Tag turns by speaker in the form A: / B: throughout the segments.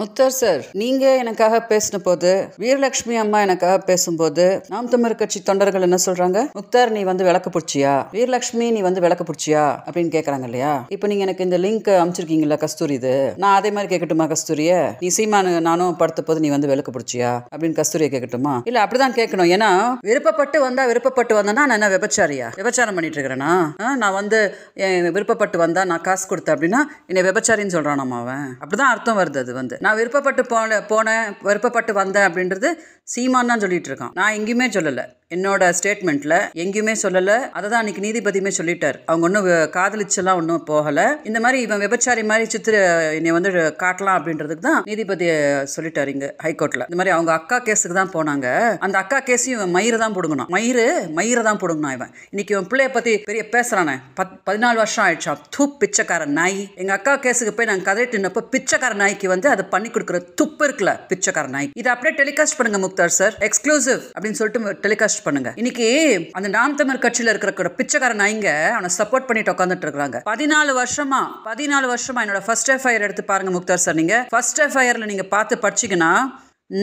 A: Mukhtar sir, நீங்க எனக்காக பேசின போது, வீரலட்சுமி அம்மா எனக்காக பேசும்போது, நாம் தமிழர் கட்சி தொண்டர்கள் என்ன சொல்றாங்க? முக்தார் நீ வந்து விளக்கு பிடிச்சியா, வீரலட்சுமி நீ வந்து விளக்கு பிடிச்சியா அப்படின்னு கேக்குறாங்க இல்லையா? இப்போ நீங்க எனக்கு இந்த லிங்க் அனுப்பிச்சிருக்கீங்களா கஸ்தூரி, இது நான் அதே மாதிரி கேட்கட்டுமா? கஸ்தூரிய நீ சீமானு நானும் படுத்த போது நீ வந்து விளக்கு பிடிச்சியா அப்படின்னு கஸ்தூரியை கேட்கட்டுமா? இல்ல அப்படிதான் கேட்கணும். ஏன்னா விருப்பப்பட்டு வந்தா நான் என்ன விபச்சாரியா? விபச்சாரம் பண்ணிட்டு இருக்கிறேன்னா? நான் வந்து விருப்பப்பட்டு வந்தா நான் காசு கொடுத்தேன் அப்படின்னா என்னை விபச்சாரின்னு சொல்றானாமா அவன்? அப்படிதான் அர்த்தம் வருது. அது வந்து நான் விருப்பப்பட்டு போனேன் விருப்பப்பட்டு வந்தேன் அப்படின்றது சீமான் தான் சொல்லிட்டு இருக்கான். நான் எங்கேயுமே சொல்லலை, என்னோட ஸ்டேட்மெண்ட்ல எங்கேயுமே சொல்லலை. அதை தான் அன்னைக்கு நீதிபதியுமே சொல்லிட்டார். அவங்க ஒன்றும் காதலிச்செல்லாம் ஒன்றும் போகலை. இந்த மாதிரி இவன் விபச்சாரி மாதிரி சித்திர என்னை வந்து காட்டலாம் அப்படின்றதுக்கு தான் நீதிபதி சொல்லிட்டார் இங்க ஹைகோர்ட்ல. இந்த மாதிரி அவங்க அக்கா கேஸுக்கு தான் போனாங்க. அந்த அக்கா கேஸையும் இவன் மயிறு தான் போடுங்கணும், மயிரை தான் போடுங்கணும். இவன் இன்னைக்கு இவன் பிள்ளைய பத்தி பெரிய பேசுறானே. 14 வருஷம் ஆயிடுச்சா. பிச்சைக்கார நாய். எங்க அக்கா கேஸுக்கு போய் நாங்கள் கதைட்டு நின்னப்போ பிச்சைக்கார நாய்க்கு வந்து அதை பண்ணி கொடுக்குற துப்பு இருக்குல்ல, பிச்சைக்கார நாய். இதை அப்படியே டெலிகாஸ்ட் பண்ணுங்க முக்தார் சார், எக்ஸ்க்ளூசிவ் அப்படின்னு சொல்லிட்டு டெலிகாஸ்ட் பண்ணுங்க. இன்னைக்கு அந்த நாம் தமிழர் கட்சியில இருக்கிற பிச்சைக்கார நாய்ங்க அவனை சப்போர்ட் பண்ணிட்டு உட்காந்துட்டு இருக்காங்க. 14 வருஷமா என்னோட ஃபர்ஸ்ட் எஃப்ஐஆர் எடுத்து பாருங்க முக்தார் சார். நீங்க ஃபர்ஸ்ட் எஃப்ஐஆர்ல நீங்க பார்த்து படிச்சீங்கன்னா,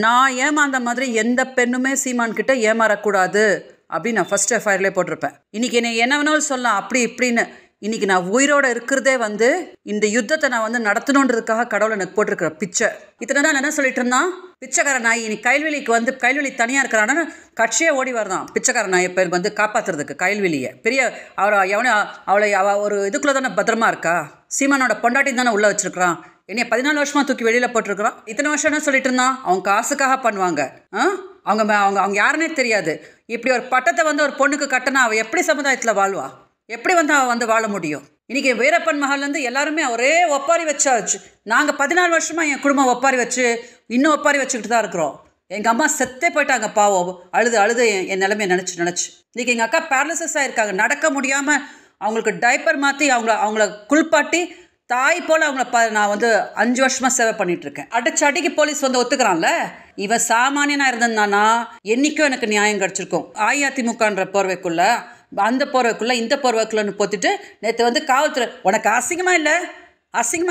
A: நான் ஏமாந்த மாதிரி எந்த பெண்ணுமே சீமான் கிட்ட ஏமாறக்கூடாது அப்படின்னு நான் ஃபர்ஸ்ட் எஃப்ஐஆர்லேயே போட்டிருப்பேன். இன்னைக்கு என்னை என்ன வேணாலும் சொல்லலாம் அப்படி இப்படின்னு. இன்னைக்கு நான் உயிரோட இருக்கிறதே வந்து இந்த யுத்தத்தை நான் வந்து நடத்தணுன்றதுக்காக கடவுள் எனக்கு போட்டிருக்கிற பிச்சை. இத்தனை நாள் என்ன சொல்லிட்டு இருந்தான்? பிச்சைக்கார நாய். இன்னைக்கு கைல்வெளி தனியாக இருக்கிறான்னு கட்சியே ஓடி வரதான் பிச்சைக்கார நாயை பேர் வந்து காப்பாற்றுறதுக்கு. கைல்வெளியை பெரிய அவளை ஒரு இதுக்குள்ளே தானே பத்திரமா இருக்கா. சீமானோட பொண்டாட்டி தானே உள்ளே வச்சிருக்கிறான். என்னைய 14 வருஷமா தூக்கி வெளியில போட்டிருக்கிறான். இத்தனை வருஷம் என்ன சொல்லிட்டு இருந்தான்? அவங்க காசுக்காக பண்ணுவாங்க. அவங்க யாருன்னே தெரியாது. இப்படி ஒரு பட்டத்தை வந்து ஒரு பொண்ணுக்கு கட்டினா அவள் எப்படி சமுதாயத்தில் வாழ்வா? எப்படி வந்து அவள் வந்து வாழ முடியும்? இன்னைக்கு வீரப்பன் மகள்லேருந்து எல்லாருமே ஒரே ஒப்பாரி வச்சாச்சு. நாங்கள் 14 வருஷமா என் குடும்பம் ஒப்பாரி வச்சு இன்னும் ஒப்பாரி வச்சுக்கிட்டு தான் இருக்கிறோம். எங்கள் அம்மா செத்தே போயிட்டாங்க பாவம். அழுது என் நிலைமையை நினச்சி இன்னைக்கு எங்கள் அக்கா பேரலிசிஸ் ஆகிருக்காங்க. நடக்க முடியாமல் அவங்களுக்கு டைப்பர் மாற்றி அவங்கள குளிப்பாட்டி தாய் போல் அவங்கள நான் வந்து 5 வருஷமா சேவை பண்ணிட்டு இருக்கேன். அடிக்கு போலீஸ் வந்து ஒத்துக்கிறான்ல. இவன் சாமானியனா இருந்திருந்தானா என்னைக்கும் எனக்கு நியாயம் கிடைச்சிருக்கும். அஇஅதிமுகன்ற போர்வைக்குள்ள அந்த போர்வைக்குள்ள இந்த போர்வைக்குள்ளன்னு போத்திட்டு நேற்று வந்து காவல்துறை உனக்கு அசிங்கமா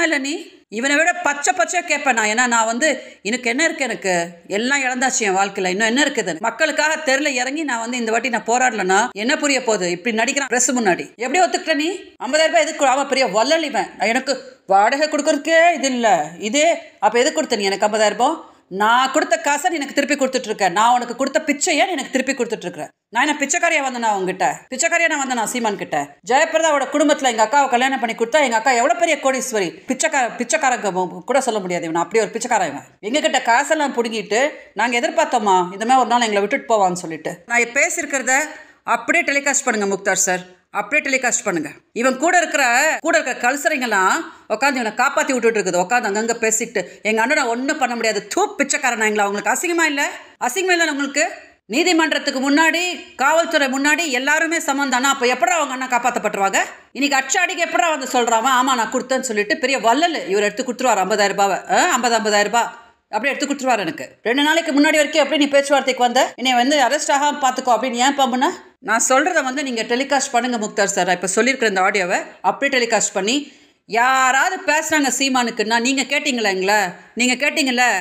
A: இல்லை நீ இவனை விட பச்சை கேட்பேன் நான். ஏன்னா நான் வந்து எனக்கு என்ன இருக்கு, எனக்கு எல்லாம் இழந்தாச்சு என் வாழ்க்கையில். இன்னும் என்ன இருக்குது? மக்களுக்காக தெருல இறங்கி நான் வந்து இந்த வாட்டி நான் போராடலன்னா என்ன புரிய போகுது? இப்படி நடிக்கிறான் பிரஸ் முன்னாடி. எப்படி ஒத்துக்கிட்ட நீ? 50,000 ரூபாய் எதுக்கு? அவன் பெரிய வல்லலிவன். எனக்கு வாடகை கொடுக்கறதுக்கே இது இல்லை இதே. அப்போ எதுக்கு கொடுத்த நீ எனக்கு 50,000 ரூபாய்? நான் கொடுத்த காசை நீ எனக்கு திருப்பி கொடுத்துட்டு இருக்கேன். நான் உனக்கு கொடுத்த பிச்சையை நீ எனக்கு திருப்பி கொடுத்துட்டு இருக்கிறேன். நான் என்ன பிச்சைக்காரியா வந்தேனா உங்ககிட்ட? பிச்சைக்காரியா நான் வந்தேன் சீமான் கிட்ட? ஜெயபிரதாவோட குடும்பத்தில் எங்கள் அக்காவை கல்யாணம் பண்ணி கொடுத்தா எங்கள் அக்கா எவ்வளோ பெரிய கோடீஸ்வரி. பிச்சைக்காரங்க கூட சொல்ல முடியாது இவன். அப்படி ஒரு பிச்சைக்காரன் இவன். எங்ககிட்ட காசெல்லாம் பிடுங்கிட்டு நாங்கள் எதிர்பார்த்தோமா இந்த மாதிரி ஒரு நாள் எங்களை விட்டுட்டு போவான்னு சொல்லிட்டு. நான் பேசியிருக்கிறத அப்படியே டெலிகாஸ்ட் பண்ணுங்க முக்தார் சார், அப்படியே டெலிகாஸ்ட் பண்ணுங்க. இவன் கூட இருக்கிற கல்சரைங்கெல்லாம் உட்காந்து இவனை காப்பாற்றி விட்டுட்டு இருக்குது. உட்காந்து அங்கங்கே பேசிக்கிட்டு எங்கள் அண்ணனை ஒன்றும் பண்ண முடியாது. பிச்சைக்காரனாங்களா? அவங்களுக்கு அசிங்கமா இல்லை இல்லை உங்களுக்கு? நீதிமன்றத்துக்கு முன்னாடி காவல்துறை முன்னாடி எல்லாருமே சமம் தானா? அப்போ எப்படா அவங்க அண்ணன் காப்பாற்றப்பட்டுருவாங்க? இன்னைக்கு அடிக்கு எப்படா வந்து சொல்கிறான்? ஆமாம் நான் கொடுத்தேன்னு சொல்லிட்டு பெரிய வல்லல் இவர் எடுத்து கொடுத்துருவார். 50,000 ரூபாவை 50,000 ரூபாய் அப்படியே எடுத்து கொடுத்துருவார். எனக்கு 2 நாளைக்கு முன்னாடி வரைக்கும் எப்படி நீ பேச்சுவார்த்தைக்கு வந்த என்னை வந்து அரெஸ்ட் ஆகாமல் பார்த்துக்கோ அப்படின்னு ஏன் பம்புன? நான் சொல்கிறத வந்து நீங்கள் டெலிகாஸ்ட் பண்ணுங்க முக்தார் சார். இப்போ சொல்லியிருக்கிற இந்த ஆடியோவை அப்படியே டெலிகாஸ்ட் பண்ணி யாராவது பேசுனாங்க சீமானுக்குன்னா நீங்கள் கேட்டிங்கள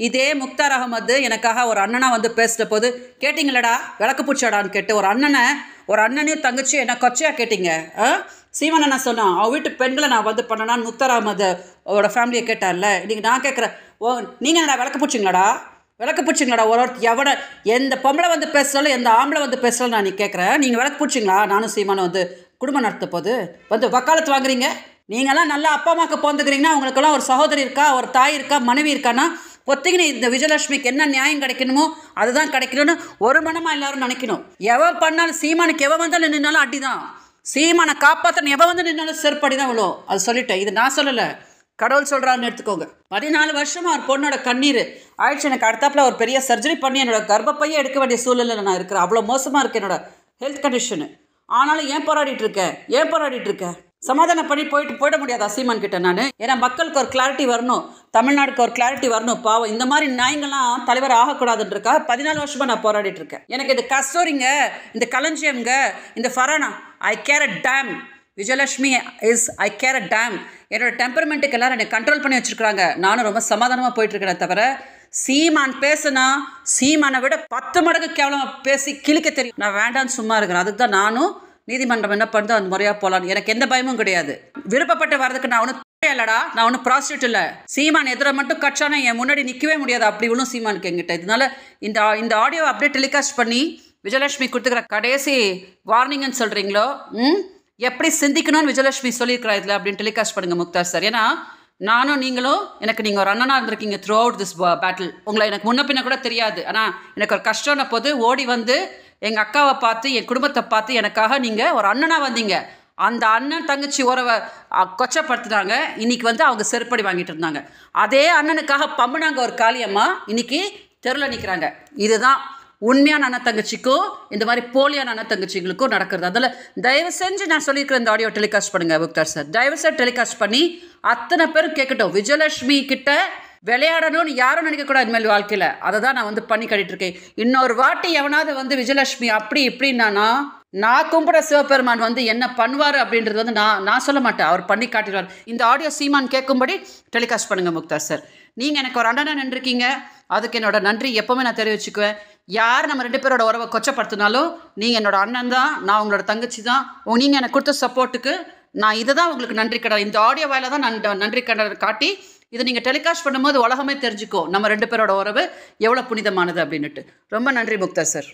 A: இதே முக்தார் அகமது எனக்காக ஒரு அண்ணனா வந்து பேசுகிற போது கேட்டிங்களடா விளக்கு பூச்சாடான்னு கேட்டு ஒரு அண்ணனையும் தங்கச்சியும் என்ன கொச்சையாக கேட்டீங்க. சீமான் என்ன சொன்னான்? அவன் வீட்டு பெண்களை நான் வந்து பண்ணனான்னு முக்தார் அகமது அவரோட ஃபேமிலியை கேட்டார்ல. இன்றைக்கி நான் கேட்குறேன், நீங்கள் என்னடா விளக்கு பூச்சிங்களாடா? ஒரு எந்த பொம்பளை வந்து பேசுகிறாலும் எந்த ஆம்பளை வந்து பேசுகிறாலும் நான் கேட்குறேன், நீங்கள் விளக்கு பூச்சிங்களா? நானும் சீமானும் வந்து குடும்பம் நடத்த போது வந்து வக்காலத்து வாங்குறீங்க. நீங்களாம் நல்லா அப்பா அம்மாவுக்கு போந்துக்கிறீங்கன்னா உங்களுக்கெல்லாம் ஒரு சகோதரி இருக்கா, ஒரு தாய் இருக்கா, மனைவி இருக்கான்னா ஒத்திங்கன்னு இந்த விஜயலட்சுமிக்கு என்ன நியாயம் கிடைக்கணுமோ அதுதான் கிடைக்கணும்னு ஒரு மனமாக எல்லாரும் நினைக்கணும். எவன் பண்ணாலும் சீமானுக்கு எவன் வந்தாலும் நின்னாலும் அடிதான். சீமானை காப்பாற்றணும் எவன் வந்து நின்னாலும் செருப்படி தான் விழும். அது சொல்லிட்டேன், இது நான் சொல்லலை, கடவுள் சொல்கிறான்னு எடுத்துக்கோங்க. 14 வருஷமா ஒரு பொண்ணோட கண்ணீர் ஆயிடுச்சு. எனக்கு அடுத்தாப்புல ஒரு பெரிய சர்ஜரி பண்ணி என்னோட கர்ப்பப்பையே எடுக்க வேண்டிய சூழ்நிலையில் நான் இருக்கிறேன். அவ்வளோ மோசமாக இருக்குது என்னோட ஹெல்த் கண்டிஷனு. ஆனாலும் ஏன் போராடிட்டு இருக்கேன்? சமாதானம் பண்ணி போயிட முடியாதா சீமான் கிட்ட நான்? ஏன்னா மக்களுக்கு ஒரு கிளாரிட்டி வரணும், தமிழ்நாடுக்கு ஒரு கிளாரிட்டி வரணும். பாவம் இந்த மாதிரி நாய்ங்கள்லாம் தலைவர் ஆகக்கூடாதுன்றக்கா 14 வருஷமா நான் போராடிட்டு இருக்கேன். எனக்கு இந்த கஸ்தூரிங்க, இந்த களஞ்சியம்ங்க, இந்த Farana I care a damn. Vijayalakshmi is I care a damn. என்னோட டெம்பர்மெண்ட்டுக்கு எல்லாரும் என்னை கண்ட்ரோல் பண்ணி வச்சுருக்காங்க. நானும் ரொம்ப சமாதானமாக போயிட்டுருக்கிறேன். தவிர சீமான் பேசுனா சீமானை விட 10 மடங்கு கேவலமாக பேசி கிழிக்க தெரியும். நான் வேண்டான்னு சும்மா இருக்கிறேன். அதுக்கு தான் நானும் நீதிமன்றம் என்ன பண்ணுறது அந்த முறையாக போகலான்னு. எனக்கு எந்த பயமும் கிடையாது. விருப்பப்பட்டு வர்றதுக்கு நான் ஒன்றும் இல்லடா, நான் ஒன்றும் ப்ராஸ்டியூட் இல்லை. சீமான் எதிர மட்டும் கட்சானா என் முன்னாடி நிற்கவே முடியாது. அப்படி ஒன்றும் சீமானுக்கு எங்கிட்ட. இதனால இந்த ஆடியோ அப்படியே டெலிகாஸ்ட் பண்ணி விஜயலட்சுமி கொடுத்துக்கிற கடைசி வார்னிங்னு சொல்கிறீங்களோ, எப்படி சிந்திக்கணும்னு விஜயலட்சுமி சொல்லியிருக்கிறா இதில் அப்படின்னு டெலிகாஸ்ட் பண்ணுங்கள் முக்தார் சார். ஏன்னா நானும் நீங்களும் எனக்கு நீங்கள் ஒரு அண்ணனாக இருந்திருக்கீங்க த்ரூ அவுட் திஸ் பேட்டில். உங்களை எனக்கு முன்ன பின்ன கூட தெரியாது. ஆனால் எனக்கு ஒரு கஷ்டம்ன போது ஓடி வந்து எங்கள் அக்காவை பார்த்து என் குடும்பத்தை பார்த்து எனக்காக நீங்கள் ஒரு அண்ணனாக வந்தீங்க. அந்த அண்ணன் தங்கச்சி உறவை கொச்சப்படுத்துனாங்க. இன்னைக்கு வந்து அவங்க செருப்படி வாங்கிட்டு இருந்தாங்க. அதே அண்ணனுக்காக பம்புனாங்க ஒரு காளியம்மா. இன்னைக்கு தெருவில் நிற்கிறாங்க. இதுதான் உண்மையான அண்ணன் தங்கச்சிக்கும் இந்த மாதிரி போலியான அண்ணன் தங்கச்சிகளுக்கும் நடக்கிறது. அதில் தயவு செஞ்சு நான் சொல்லியிருக்கிற இந்த ஆடியோ டெலிகாஸ்ட் பண்ணுங்கள் முக்தார் சார். தயவு செஞ்சு டெலிகாஸ்ட் பண்ணி அத்தனை பேரும் கேட்கட்டும். விஜயலட்சுமி கிட்ட விளையாடணும்னு யாரும் நினைக்கக்கூடாது இனிமேல் வாழ்க்கையில். அதை தான் நான் வந்து பண்ணி கட்டிட்டு இருக்கேன். இன்னொரு வாட்டி எவனாவது வந்து விஜயலட்சுமி அப்படி இப்படின்னா நான் கும்பிட சிவபெருமான் வந்து என்ன பண்ணுவார் அப்படின்றது வந்து நான் சொல்ல மாட்டேன். அவர் பண்ணி காட்டிடுவார். இந்த ஆடியோ சீமான் கேட்கும்படி டெலிகாஸ்ட் பண்ணுங்கள் முக்தார் சார். நீங்கள் எனக்கு ஒரு அண்ணனை நின்றுருக்கீங்க. அதுக்கு என்னோட நன்றி எப்போவுமே நான் தெரிவிச்சுக்குவேன். யார் நம்ம 2 பேரோட உறவை கொச்சப்படுத்தினாலும் நீங்கள் என்னோட அண்ணன் தான், நான் உங்களோட தங்கச்சி தான். நீங்கள் எனக்கு கொடுத்த சப்போர்ட்டுக்கு நான் இதை தான் உங்களுக்கு நன்றி கடை. இந்த ஆடியோ வாயில தான் நான் நன்றி கடை காட்டி இதை நீங்கள் டெலிகாஸ்ட் பண்ணும்போது உலகமே தெரிஞ்சுக்கோ நம்ம 2 பேரோட உறவு எவ்வளோ புனிதமானது அப்படின்னுட்டு. ரொம்ப நன்றி முக்தார் சார்.